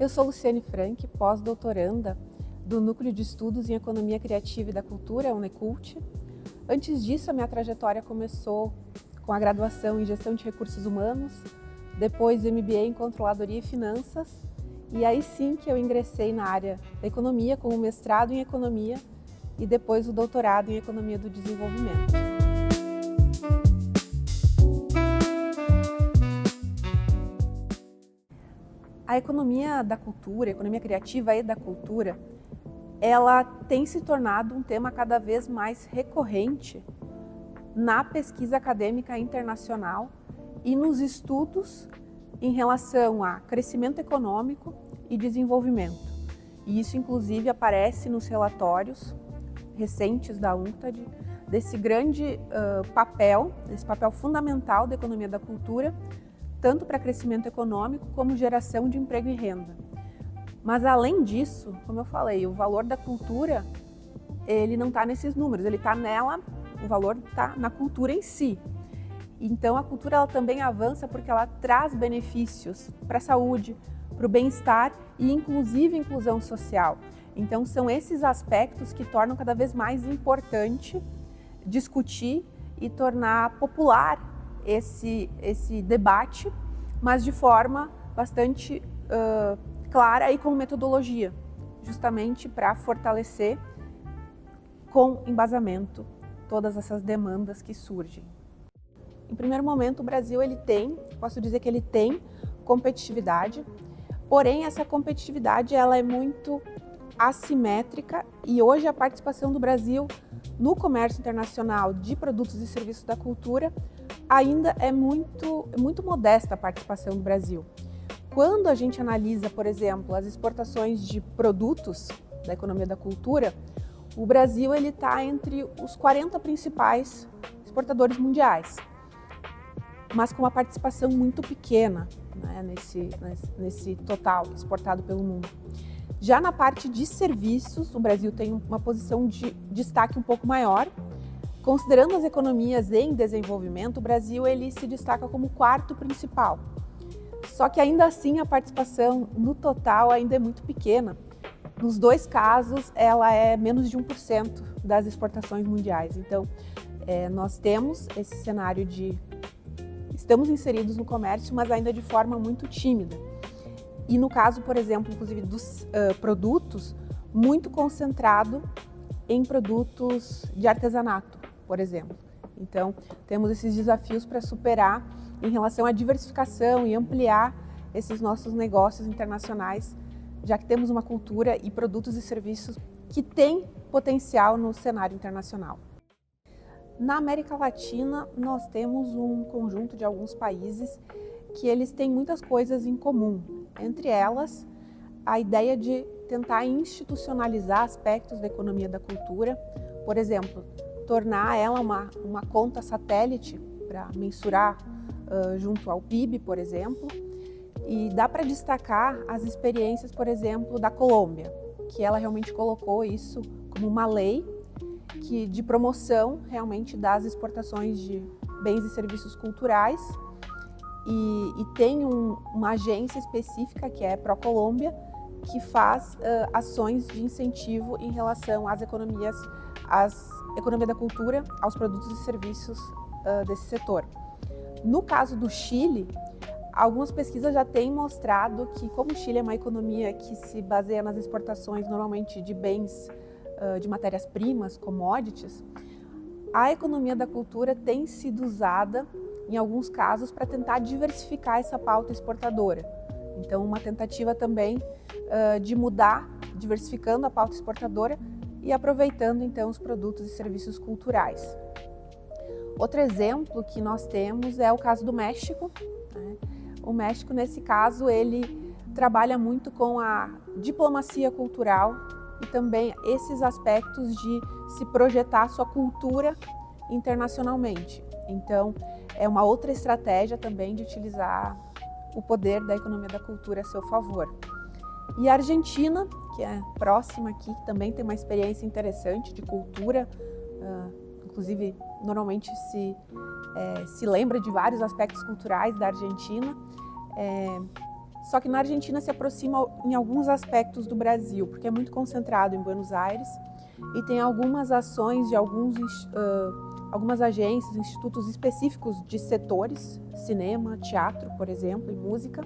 Eu sou Luciane Franck, pós-doutoranda do Núcleo de Estudos em Economia Criativa e da Cultura, UNECult. Antes disso, a minha trajetória começou com a graduação em Gestão de Recursos Humanos, depois MBA em Controladoria e Finanças, e aí sim que eu ingressei na área da economia, com o mestrado em Economia e depois o doutorado em Economia do Desenvolvimento. A economia da cultura, a economia criativa e da cultura, ela tem se tornado um tema cada vez mais recorrente na pesquisa acadêmica internacional e nos estudos em relação a crescimento econômico e desenvolvimento. E isso, inclusive, aparece nos relatórios recentes da UNCTAD, desse grande papel fundamental da economia da cultura, tanto para crescimento econômico como geração de emprego e renda. Mas além disso, como eu falei, o valor da cultura, ele não está nesses números, ele está nela, o valor está na cultura em si. Então a cultura ela também avança porque ela traz benefícios para a saúde, para o bem-estar e inclusive inclusão social. Então são esses aspectos que tornam cada vez mais importante discutir e tornar popular esse debate, mas de forma bastante clara e com metodologia, justamente para fortalecer com embasamento todas essas demandas que surgem. Em primeiro momento, o Brasil posso dizer que ele tem competitividade, porém essa competitividade ela é muito assimétrica e hoje a participação do Brasil no comércio internacional de produtos e serviços da cultura ainda é muito modesta a participação do Brasil. Quando a gente analisa, por exemplo, as exportações de produtos da economia da cultura, o Brasil está entre os 40 principais exportadores mundiais, mas com uma participação muito pequena, né, nesse total exportado pelo mundo. Já na parte de serviços, o Brasil tem uma posição de destaque um pouco maior. Considerando as economias em desenvolvimento, o Brasil se destaca como o quarto principal. Só que ainda assim a participação no total ainda é muito pequena. Nos dois casos, ela é menos de 1% das exportações mundiais. Então, nós temos esse cenário estamos inseridos no comércio, mas ainda de forma muito tímida. E no caso, por exemplo, inclusive dos produtos, muito concentrado em produtos de artesanato, por exemplo. Então, temos esses desafios para superar em relação à diversificação e ampliar esses nossos negócios internacionais, já que temos uma cultura e produtos e serviços que têm potencial no cenário internacional. Na América Latina, nós temos um conjunto de alguns países que eles têm muitas coisas em comum. Entre elas, a ideia de tentar institucionalizar aspectos da economia da cultura, por exemplo, tornar ela uma conta satélite para mensurar junto ao PIB, por exemplo. E dá para destacar as experiências, por exemplo, da Colômbia, que ela realmente colocou isso como uma lei de promoção realmente das exportações de bens e serviços culturais e tem uma agência específica que é ProColômbia, que faz ações de incentivo em relação às economia da cultura, aos produtos e serviços desse setor. No caso do Chile, algumas pesquisas já têm mostrado que, como o Chile é uma economia que se baseia nas exportações normalmente de bens, de matérias-primas, commodities, a economia da cultura tem sido usada, em alguns casos, para tentar diversificar essa pauta exportadora. Então, uma tentativa também de mudar, diversificando a pauta exportadora e aproveitando, então, os produtos e serviços culturais. Outro exemplo que nós temos é o caso do México, né? O México, nesse caso, ele trabalha muito com a diplomacia cultural e também esses aspectos de se projetar sua cultura internacionalmente. Então, é uma outra estratégia também de utilizar o poder da economia da cultura a seu favor. E a Argentina, que é próxima aqui, também tem uma experiência interessante de cultura, inclusive normalmente se lembra de vários aspectos culturais da Argentina. Só que na Argentina se aproxima em alguns aspectos do Brasil, porque é muito concentrado em Buenos Aires e tem algumas ações de algumas agências, institutos específicos de setores, cinema, teatro, por exemplo, e música,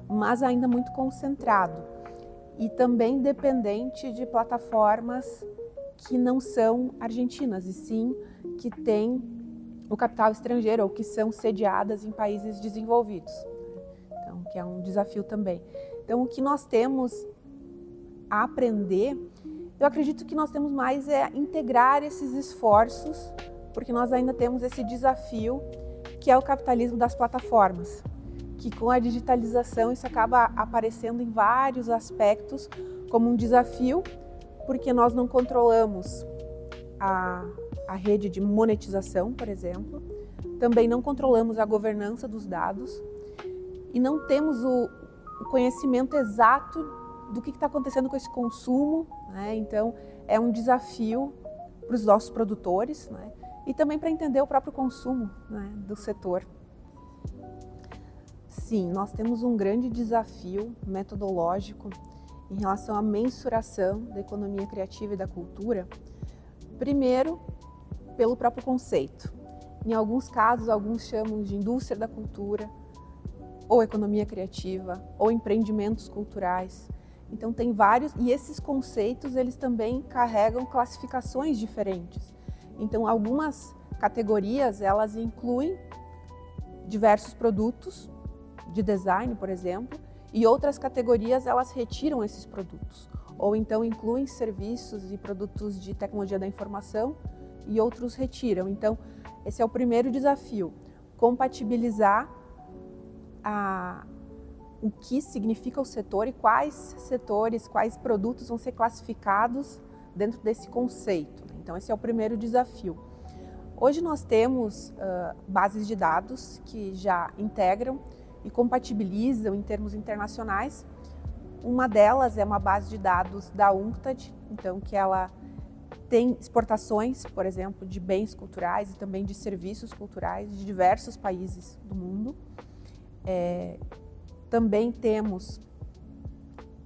mas ainda muito concentrado e também dependente de plataformas que não são argentinas, e sim que têm o capital estrangeiro ou que são sediadas em países desenvolvidos. Então, que é um desafio também. Então, o que nós temos a aprender, eu acredito que nós temos mais é integrar esses esforços, porque nós ainda temos esse desafio que é o capitalismo das plataformas, que com a digitalização isso acaba aparecendo em vários aspectos como um desafio, porque nós não controlamos a rede de monetização, por exemplo, também não controlamos a governança dos dados e não temos o conhecimento exato do que está acontecendo com esse consumo, né? Então é um desafio para os nossos produtores, né? E também para entender o próprio consumo, né, do setor. Sim, nós temos um grande desafio metodológico em relação à mensuração da economia criativa e da cultura. Primeiro, pelo próprio conceito. Em alguns casos, alguns chamam de indústria da cultura, ou economia criativa, ou empreendimentos culturais. Então tem vários, e esses conceitos eles também carregam classificações diferentes. Então algumas categorias elas incluem diversos produtos de design, por exemplo, e outras categorias elas retiram esses produtos, ou então incluem serviços e produtos de tecnologia da informação e outros retiram. Então esse é o primeiro desafio, compatibilizar o que significa o setor e quais setores, quais produtos vão ser classificados dentro desse conceito. Então esse é o primeiro desafio. Hoje nós temos bases de dados que já integram e compatibilizam em termos internacionais. Uma delas é uma base de dados da UNCTAD, então que ela tem exportações, por exemplo, de bens culturais e também de serviços culturais de diversos países do mundo. Também temos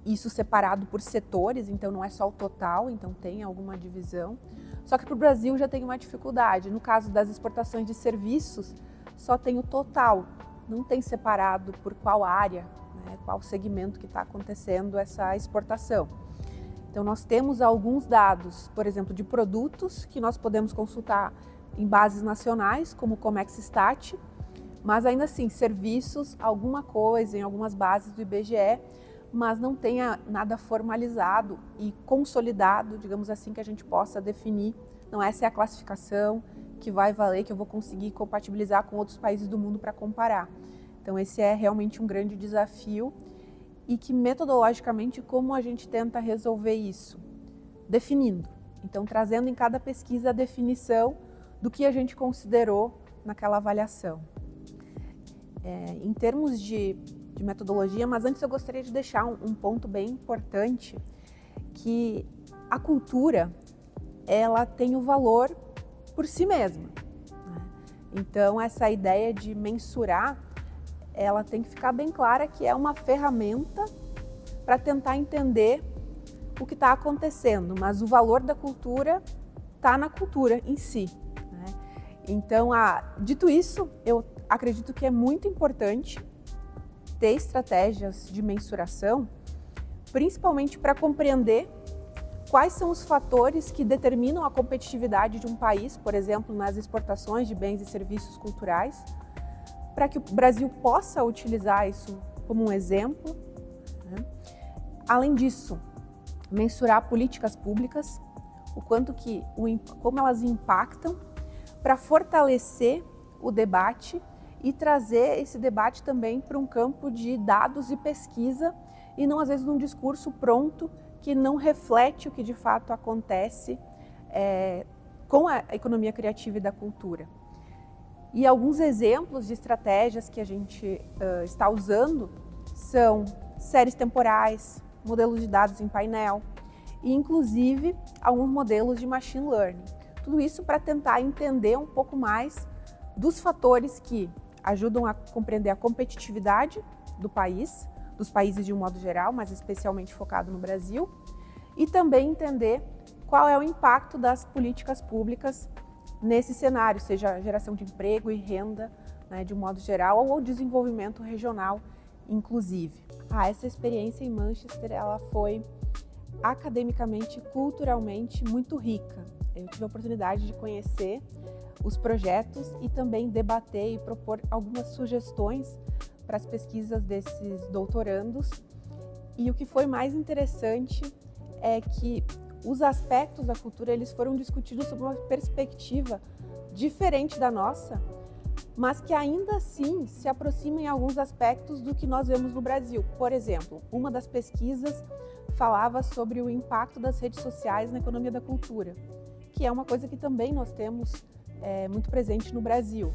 isso separado por setores, então não é só o total, então tem alguma divisão. Só que para o Brasil já tem uma dificuldade. No caso das exportações de serviços, só tem o total, não tem separado por qual área, né, qual segmento que está acontecendo essa exportação. Então nós temos alguns dados, por exemplo, de produtos que nós podemos consultar em bases nacionais, como o Comexstat, mas ainda assim, serviços, alguma coisa em algumas bases do IBGE, mas não tenha nada formalizado e consolidado, digamos assim, que a gente possa definir. Não, essa é a classificação que vai valer, que eu vou conseguir compatibilizar com outros países do mundo para comparar. Então esse é realmente um grande desafio e que metodologicamente como a gente tenta resolver isso? Definindo. Então trazendo em cada pesquisa a definição do que a gente considerou naquela avaliação. Em termos de metodologia, mas antes eu gostaria de deixar um ponto bem importante, que a cultura, ela tem o valor por si mesma, né? Então essa ideia de mensurar, ela tem que ficar bem clara que é uma ferramenta para tentar entender o que está acontecendo, mas o valor da cultura está na cultura em si, né? Então, dito isso, eu acredito que é muito importante ter estratégias de mensuração, principalmente para compreender quais são os fatores que determinam a competitividade de um país, por exemplo, nas exportações de bens e serviços culturais, para que o Brasil possa utilizar isso como um exemplo, né? Além disso, mensurar políticas públicas, como elas impactam, para fortalecer o debate e trazer esse debate também para um campo de dados e pesquisa e não às vezes num discurso pronto que não reflete o que de fato acontece com a economia criativa e da cultura. E alguns exemplos de estratégias que a gente está usando são séries temporais, modelos de dados em painel e inclusive alguns modelos de machine learning. Tudo isso para tentar entender um pouco mais dos fatores que ajudam a compreender a competitividade do país, dos países de um modo geral, mas especialmente focado no Brasil, e também entender qual é o impacto das políticas públicas nesse cenário, seja geração de emprego e renda, né, de um modo geral, ou desenvolvimento regional, inclusive. Essa experiência em Manchester, ela foi academicamente e culturalmente muito rica. Eu tive a oportunidade de conhecer os projetos e também debater e propor algumas sugestões para as pesquisas desses doutorandos. E o que foi mais interessante é que os aspectos da cultura eles foram discutidos sob uma perspectiva diferente da nossa, mas que ainda assim se aproxima em alguns aspectos do que nós vemos no Brasil. Por exemplo, uma das pesquisas falava sobre o impacto das redes sociais na economia da cultura, que é uma coisa que também nós temos muito presente no Brasil.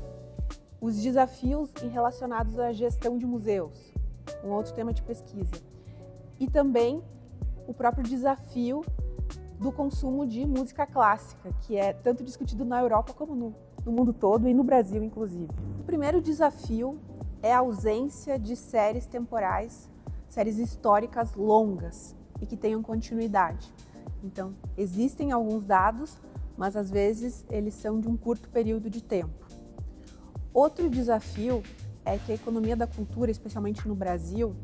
Os desafios relacionados à gestão de museus, um outro tema de pesquisa. E também o próprio desafio do consumo de música clássica, que é tanto discutido na Europa como no mundo todo e no Brasil, inclusive. O primeiro desafio é a ausência de séries temporais, séries históricas longas e que tenham continuidade. Então, existem alguns dados, mas às vezes eles são de um curto período de tempo. Outro desafio é que a economia da cultura, especialmente no Brasil,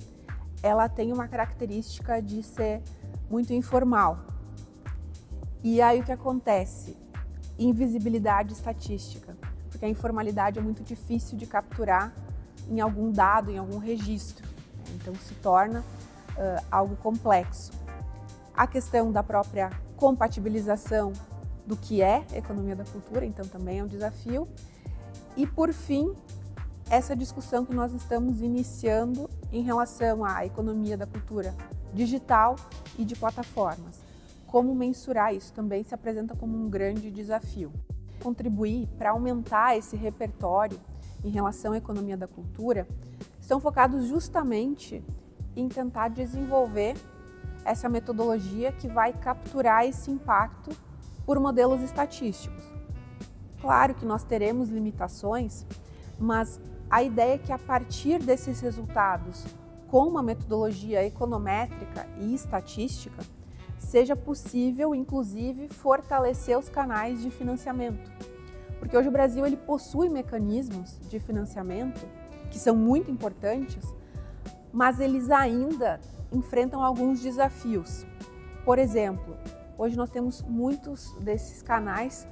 ela tem uma característica de ser muito informal. E aí o que acontece? Invisibilidade estatística, porque a informalidade é muito difícil de capturar em algum dado, em algum registro. Então se torna algo complexo. A questão da própria compatibilização do que é economia da cultura, então também é um desafio. E por fim, essa discussão que nós estamos iniciando em relação à economia da cultura digital e de plataformas. Como mensurar isso também se apresenta como um grande desafio. Contribuir para aumentar esse repertório em relação à economia da cultura estão focados justamente em tentar desenvolver essa metodologia que vai capturar esse impacto por modelos estatísticos. Claro que nós teremos limitações, mas a ideia é que a partir desses resultados, com uma metodologia econométrica e estatística, seja possível, inclusive, fortalecer os canais de financiamento. Porque hoje o Brasil ele possui mecanismos de financiamento que são muito importantes, mas eles ainda enfrentam alguns desafios. Por exemplo, hoje nós temos muitos desses canais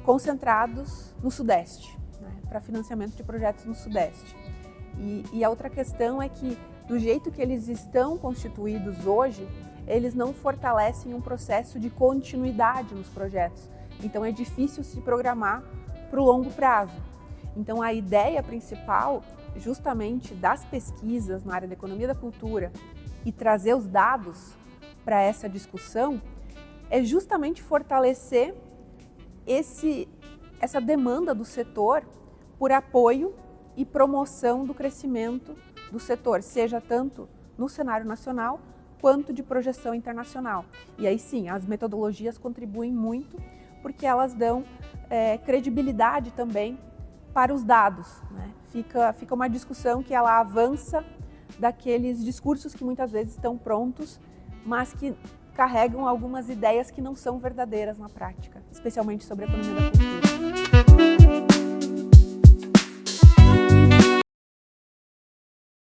concentrados no Sudeste, né, para financiamento de projetos no Sudeste. E a outra questão é que, do jeito que eles estão constituídos hoje, eles não fortalecem um processo de continuidade nos projetos. Então é difícil se programar para o longo prazo. Então a ideia principal, justamente das pesquisas na área da economia da cultura e trazer os dados para essa discussão, é justamente fortalecer essa demanda do setor por apoio e promoção do crescimento do setor, seja tanto no cenário nacional quanto de projeção internacional. E aí sim, as metodologias contribuem muito porque elas dão credibilidade também para os dados, né? Fica uma discussão que ela avança daqueles discursos que muitas vezes estão prontos, mas que carregam algumas ideias que não são verdadeiras na prática, especialmente sobre a economia da cultura.